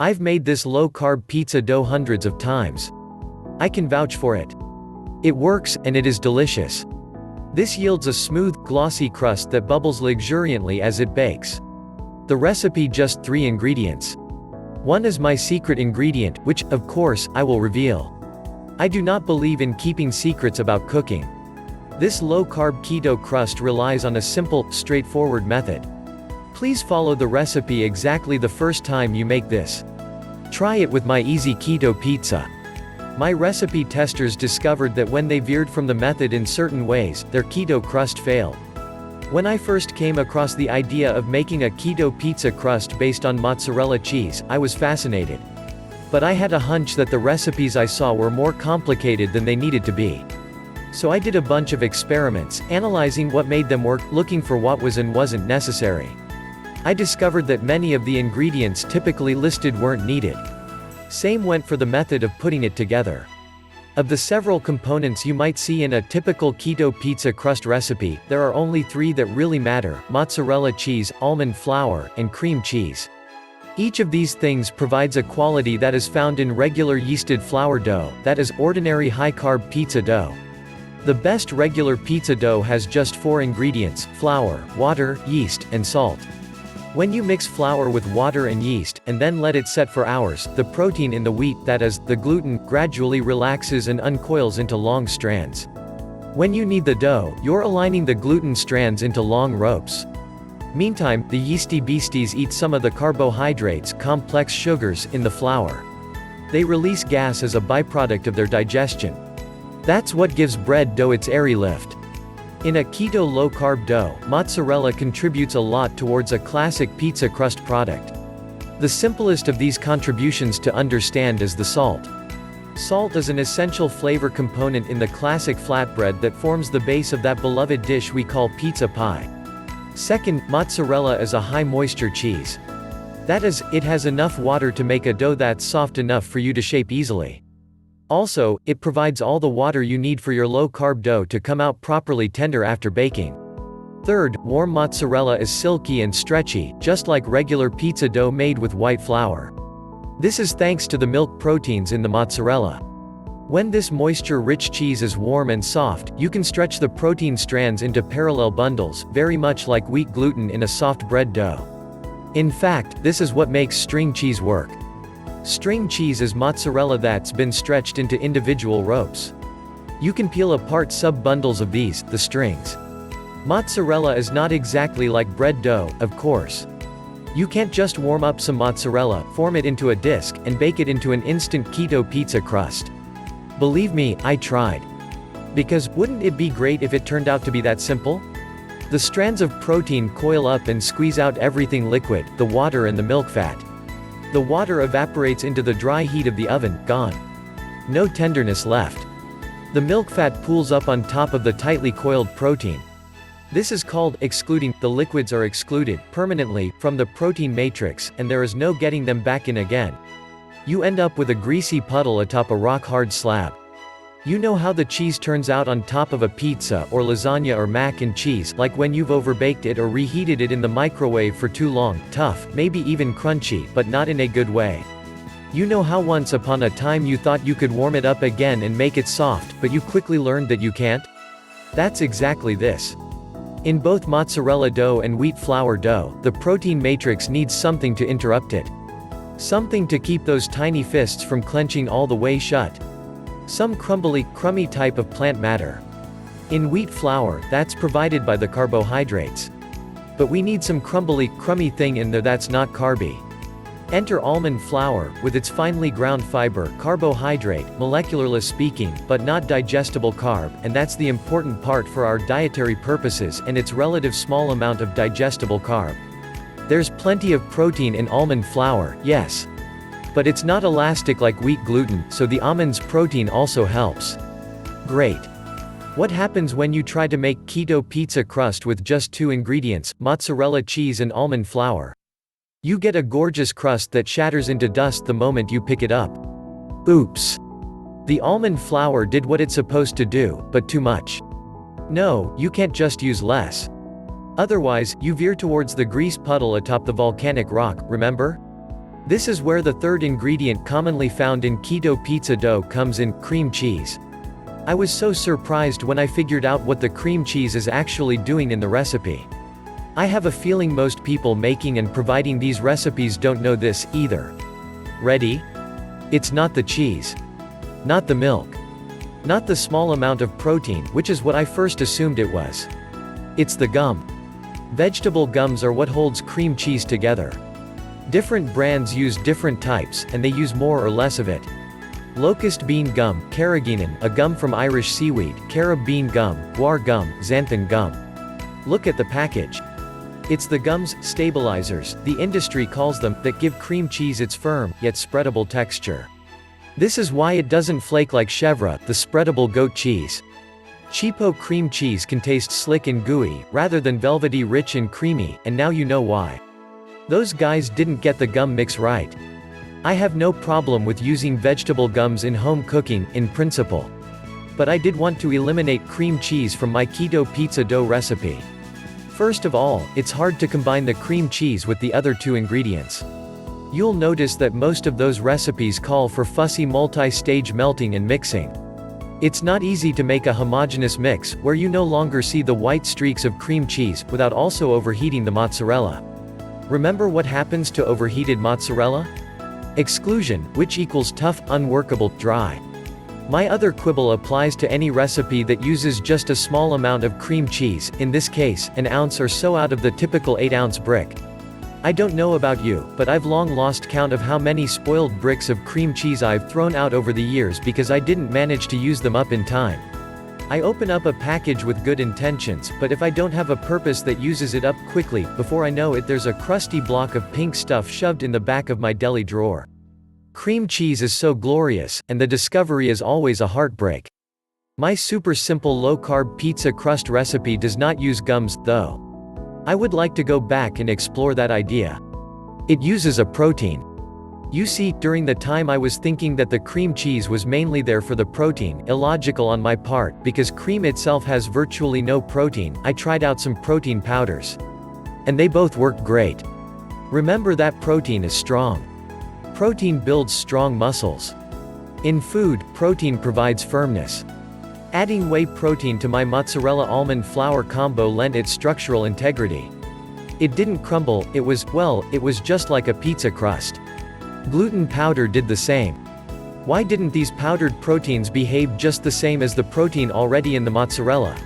I've made this low-carb pizza dough hundreds of times. I can vouch for it. It works, and it is delicious. This yields a smooth, glossy crust that bubbles luxuriantly as it bakes. The recipe: just 3 ingredients. 1 is my secret ingredient, which, of course, I will reveal. I do not believe in keeping secrets about cooking. This low-carb keto crust relies on a simple, straightforward method. Please follow the recipe exactly the first time you make this. Try it with my easy keto pizza. My recipe testers discovered that when they veered from the method in certain ways, their keto crust failed. When I first came across the idea of making a keto pizza crust based on mozzarella cheese, I was fascinated. But I had a hunch that the recipes I saw were more complicated than they needed to be. So I did a bunch of experiments, analyzing what made them work, looking for what was and wasn't necessary. I discovered that many of the ingredients typically listed weren't needed. Same went for the method of putting it together. Of the several components you might see in a typical keto pizza crust recipe, there are only 3 that really matter: mozzarella cheese, almond flour, and cream cheese. Each of these things provides a quality that is found in regular yeasted flour dough, that is, ordinary high-carb pizza dough. The best regular pizza dough has just 4 ingredients: flour, water, yeast, and salt. When you mix flour with water and yeast, and then let it set for hours, the protein in the wheat, that is, the gluten, gradually relaxes and uncoils into long strands. When you knead the dough, you're aligning the gluten strands into long ropes. Meantime, the yeasty beasties eat some of the carbohydrates, complex sugars, in the flour. They release gas as a byproduct of their digestion. That's what gives bread dough its airy lift. In a keto low-carb dough, mozzarella contributes a lot towards a classic pizza crust product. The simplest of these contributions to understand is the salt. Salt is an essential flavor component in the classic flatbread that forms the base of that beloved dish we call pizza pie. Second, mozzarella is a high-moisture cheese. That is, it has enough water to make a dough that's soft enough for you to shape easily. Also, it provides all the water you need for your low-carb dough to come out properly tender after baking. Third, warm mozzarella is silky and stretchy, just like regular pizza dough made with white flour. This is thanks to the milk proteins in the mozzarella. When this moisture-rich cheese is warm and soft, you can stretch the protein strands into parallel bundles, very much like wheat gluten in a soft bread dough. In fact, this is what makes string cheese work. String cheese is mozzarella that's been stretched into individual ropes. You can peel apart sub-bundles of these, the strings. Mozzarella is not exactly like bread dough, of course. You can't just warm up some mozzarella, form it into a disc, and bake it into an instant keto pizza crust. Believe me, I tried. Because, wouldn't it be great if it turned out to be that simple? The strands of protein coil up and squeeze out everything liquid, the water and the milk fat. The water evaporates into the dry heat of the oven, gone. No tenderness left. The milk fat pools up on top of the tightly coiled protein. This is called excluding. The liquids are excluded permanently from the protein matrix, and there is no getting them back in again. You end up with a greasy puddle atop a rock-hard slab. You know how the cheese turns out on top of a pizza or lasagna or mac and cheese, like when you've overbaked it or reheated it in the microwave for too long, tough, maybe even crunchy, but not in a good way. You know how once upon a time you thought you could warm it up again and make it soft, but you quickly learned that you can't? That's exactly this. In both mozzarella dough and wheat flour dough, the protein matrix needs something to interrupt it. Something to keep those tiny fists from clenching all the way shut. Some crumbly, crummy type of plant matter. In wheat flour, that's provided by the carbohydrates. But we need some crumbly, crummy thing in there that's not carby. Enter almond flour, with its finely ground fiber, carbohydrate, molecularly speaking, but not digestible carb, and that's the important part for our dietary purposes, and its relative small amount of digestible carb. There's plenty of protein in almond flour, yes. But it's not elastic like wheat gluten, so the almond's protein also helps. Great. What happens when you try to make keto pizza crust with just 2 ingredients, mozzarella cheese and almond flour? You get a gorgeous crust that shatters into dust the moment you pick it up. Oops. The almond flour did what it's supposed to do, but too much. No, you can't just use less. Otherwise, you veer towards the grease puddle atop the volcanic rock, remember? This is where the third ingredient commonly found in keto pizza dough comes in: cream cheese. I was so surprised when I figured out what the cream cheese is actually doing in the recipe. I have a feeling most people making and providing these recipes don't know this, either. Ready? It's not the cheese. Not the milk. Not the small amount of protein, which is what I first assumed it was. It's the gum. Vegetable gums are what holds cream cheese together. Different brands use different types, and they use more or less of it. Locust bean gum, carrageenan, a gum from Irish seaweed, carob bean gum, guar gum, xanthan gum. Look at the package. It's the gums, stabilizers, the industry calls them, that give cream cheese its firm, yet spreadable texture. This is why it doesn't flake like chèvre, the spreadable goat cheese. Cheapo cream cheese can taste slick and gooey, rather than velvety rich and creamy, and now you know why. Those guys didn't get the gum mix right. I have no problem with using vegetable gums in home cooking, in principle. But I did want to eliminate cream cheese from my keto pizza dough recipe. First of all, it's hard to combine the cream cheese with the other two ingredients. You'll notice that most of those recipes call for fussy multi-stage melting and mixing. It's not easy to make a homogeneous mix, where you no longer see the white streaks of cream cheese, without also overheating the mozzarella. Remember what happens to overheated mozzarella? Exclusion, which equals tough, unworkable, dry. My other quibble applies to any recipe that uses just a small amount of cream cheese, in this case, an ounce or so out of the typical 8-ounce brick. I don't know about you, but I've long lost count of how many spoiled bricks of cream cheese I've thrown out over the years because I didn't manage to use them up in time. I open up a package with good intentions, but if I don't have a purpose that uses it up quickly, before I know it there's a crusty block of pink stuff shoved in the back of my deli drawer. Cream cheese is so glorious, and the discovery is always a heartbreak. My super simple low-carb pizza crust recipe does not use gums, though. I would like to go back and explore that idea. It uses a protein. You see, during the time I was thinking that the cream cheese was mainly there for the protein, illogical on my part, because cream itself has virtually no protein, I tried out some protein powders. And they both worked great. Remember that protein is strong. Protein builds strong muscles. In food, protein provides firmness. Adding whey protein to my mozzarella almond flour combo lent it structural integrity. It didn't crumble, it was just like a pizza crust. Gluten powder did the same. Why didn't these powdered proteins behave just the same as the protein already in the mozzarella?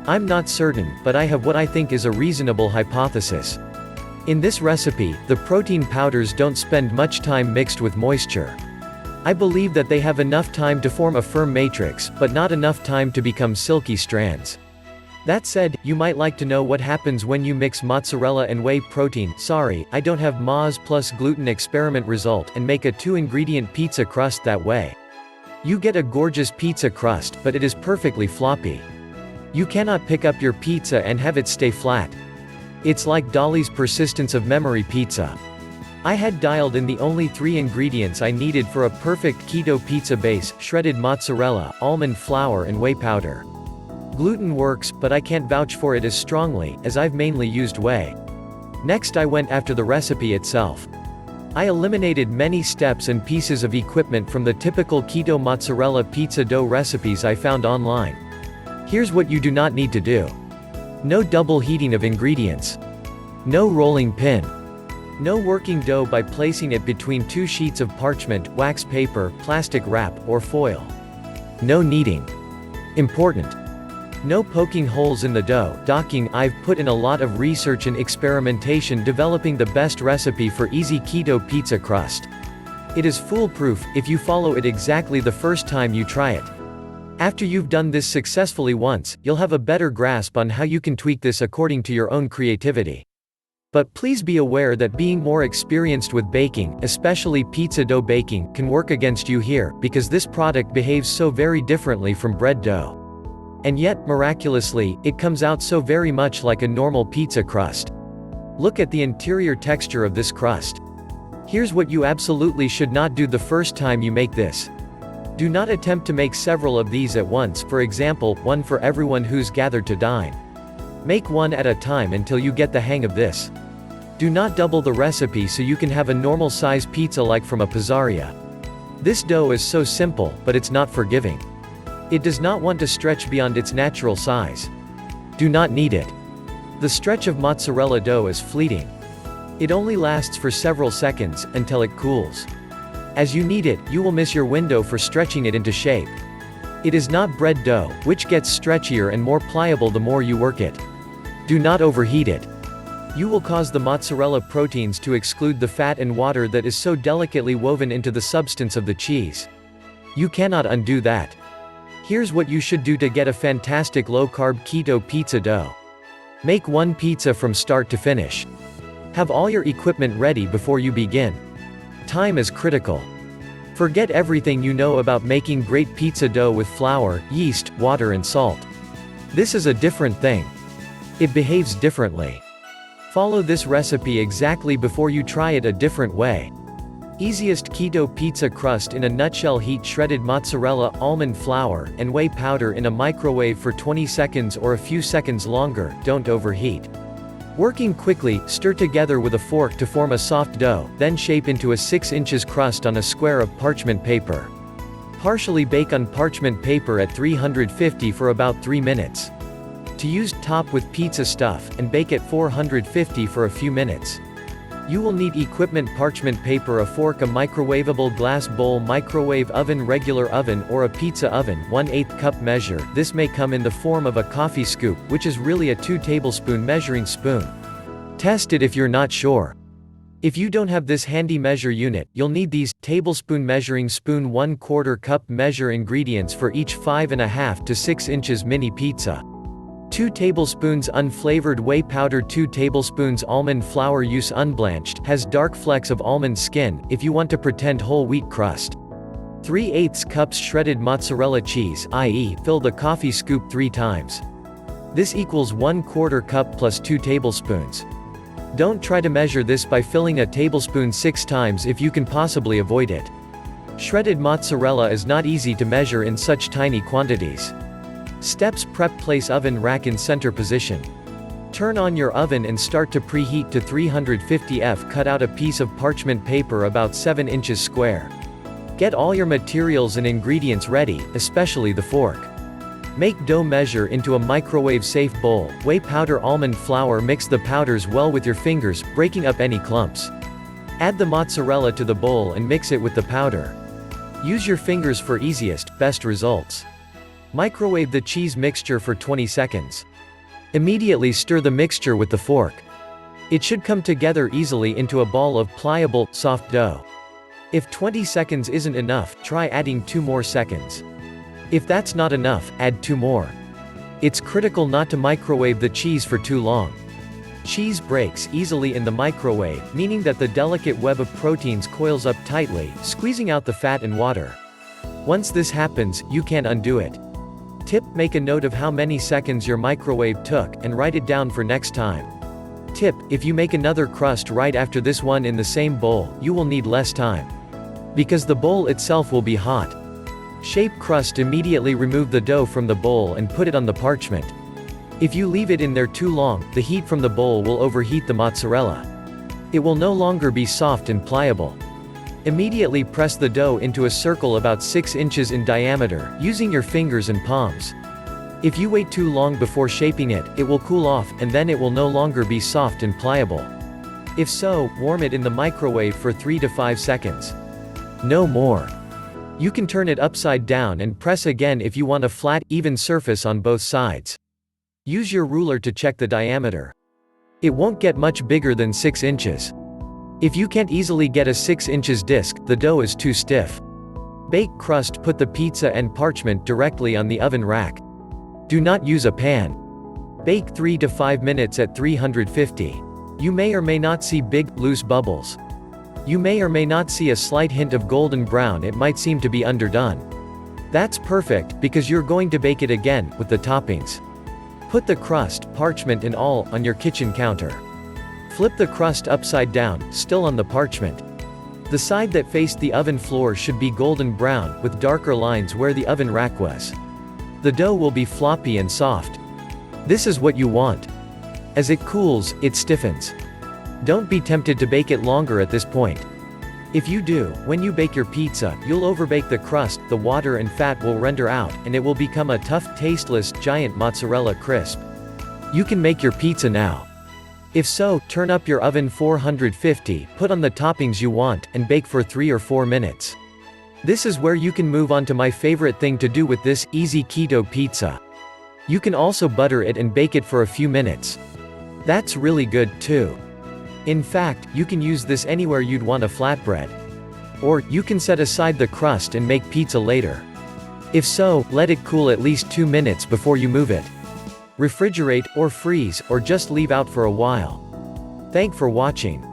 I'm not certain, but I have what I think is a reasonable hypothesis. In this recipe, the protein powders don't spend much time mixed with moisture. I believe that they have enough time to form a firm matrix, but not enough time to become silky strands. That said, you might like to know what happens when you mix mozzarella and whey protein, sorry, I don't have Moz plus gluten experiment result, and make a 2-ingredient pizza crust that way. You get a gorgeous pizza crust, but it is perfectly floppy. You cannot pick up your pizza and have it stay flat. It's like Dolly's persistence of memory pizza. I had dialed in the only 3 ingredients I needed for a perfect keto pizza base: shredded mozzarella, almond flour and whey powder. Gluten works, but I can't vouch for it as strongly, as I've mainly used whey. Next I went after the recipe itself. I eliminated many steps and pieces of equipment from the typical keto mozzarella pizza dough recipes I found online. Here's what you do not need to do. No double heating of ingredients. No rolling pin. No working dough by placing it between 2 sheets of parchment, wax paper, plastic wrap, or foil. No kneading. Important. No poking holes in the dough, docking. I've put in a lot of research and experimentation developing the best recipe for easy keto pizza crust. It is foolproof, if you follow it exactly the first time you try it. After you've done this successfully once, you'll have a better grasp on how you can tweak this according to your own creativity. But please be aware that being more experienced with baking, especially pizza dough baking, can work against you here, because this product behaves so very differently from bread dough. And yet, miraculously, it comes out so very much like a normal pizza crust. Look at the interior texture of this crust. Here's what you absolutely should not do the first time you make this. Do not attempt to make several of these at once, for example, one for everyone who's gathered to dine. Make one at a time until you get the hang of this. Do not double the recipe so you can have a normal size pizza like from a pizzeria. This dough is so simple, but it's not forgiving. It does not want to stretch beyond its natural size. Do not knead it. The stretch of mozzarella dough is fleeting. It only lasts for several seconds, until it cools. As you knead it, you will miss your window for stretching it into shape. It is not bread dough, which gets stretchier and more pliable the more you work it. Do not overheat it. You will cause the mozzarella proteins to exclude the fat and water that is so delicately woven into the substance of the cheese. You cannot undo that. Here's what you should do to get a fantastic low-carb keto pizza dough. Make one pizza from start to finish. Have all your equipment ready before you begin. Time is critical. Forget everything you know about making great pizza dough with flour, yeast, water and salt. This is a different thing. It behaves differently. Follow this recipe exactly before you try it a different way. Easiest keto pizza crust in a nutshell: heat shredded mozzarella, almond flour, and whey powder in a microwave for 20 seconds or a few seconds longer, don't overheat. Working quickly, stir together with a fork to form a soft dough, then shape into a 6 inches crust on a square of parchment paper. Partially bake on parchment paper at 350 for about 3 minutes. To use, top with pizza stuff, and bake at 450 for a few minutes. You will need equipment: parchment paper, a fork, a microwavable glass bowl, microwave oven, regular oven, or a pizza oven, 1/8 cup measure. This may come in the form of a coffee scoop, which is really a 2 tablespoon measuring spoon. Test it if you're not sure. If you don't have this handy measure unit, you'll need these: tablespoon measuring spoon, 1/4 cup measure ingredients for each 5.5 to 6 inches mini pizza. 2 tablespoons unflavored whey powder, 2 tablespoons almond flour, use unblanched, has dark flecks of almond skin, if you want to pretend whole wheat crust. 3/8 cups shredded mozzarella cheese, i.e., fill the coffee scoop 3 times. This equals 1/4 cup plus 2 tablespoons. Don't try to measure this by filling a tablespoon 6 times if you can possibly avoid it. Shredded mozzarella is not easy to measure in such tiny quantities. Steps: prep, place oven rack in center position. Turn on your oven and start to preheat to 350 F. Cut out a piece of parchment paper about 7 inches square. Get all your materials and ingredients ready, especially the fork. Make dough, measure into a microwave-safe bowl, whey powder, almond flour, mix the powders well with your fingers, breaking up any clumps. Add the mozzarella to the bowl and mix it with the powder. Use your fingers for easiest, best results. Microwave the cheese mixture for 20 seconds. Immediately stir the mixture with the fork. It should come together easily into a ball of pliable, soft dough. If 20 seconds isn't enough, try adding 2 more seconds. If that's not enough, add 2 more. It's critical not to microwave the cheese for too long. Cheese breaks easily in the microwave, meaning that the delicate web of proteins coils up tightly, squeezing out the fat and water. Once this happens, you can't undo it. Tip: make a note of how many seconds your microwave took, and write it down for next time. Tip: if you make another crust right after this one in the same bowl, you will need less time. Because the bowl itself will be hot. Shape crust: immediately remove the dough from the bowl and put it on the parchment. If you leave it in there too long, the heat from the bowl will overheat the mozzarella. It will no longer be soft and pliable. Immediately press the dough into a circle about 6 inches in diameter, using your fingers and palms. If you wait too long before shaping it, it will cool off, and then it will no longer be soft and pliable. If so, warm it in the microwave for 3 to 5 seconds. No more. You can turn it upside down and press again if you want a flat, even surface on both sides. Use your ruler to check the diameter. It won't get much bigger than 6 inches. If you can't easily get a 6 inches disc, the dough is too stiff. Bake crust: put the pizza and parchment directly on the oven rack. Do not use a pan. Bake 3 to 5 minutes at 350. You may or may not see big, loose bubbles. You may or may not see a slight hint of golden brown. It might seem to be underdone. That's perfect, because you're going to bake it again, with the toppings. Put the crust, parchment and all, on your kitchen counter. Flip the crust upside down, still on the parchment. The side that faced the oven floor should be golden brown, with darker lines where the oven rack was. The dough will be floppy and soft. This is what you want. As it cools, it stiffens. Don't be tempted to bake it longer at this point. If you do, when you bake your pizza, you'll overbake the crust, the water and fat will render out, and it will become a tough, tasteless, giant mozzarella crisp. You can make your pizza now. If so, turn up your oven 450, put on the toppings you want, and bake for 3 or 4 minutes. This is where you can move on to my favorite thing to do with this easy keto pizza. You can also butter it and bake it for a few minutes. That's really good, too. In fact, you can use this anywhere you'd want a flatbread. Or, you can set aside the crust and make pizza later. If so, let it cool at least 2 minutes before you move it. Refrigerate, or freeze, or just leave out for a while. Thanks for watching.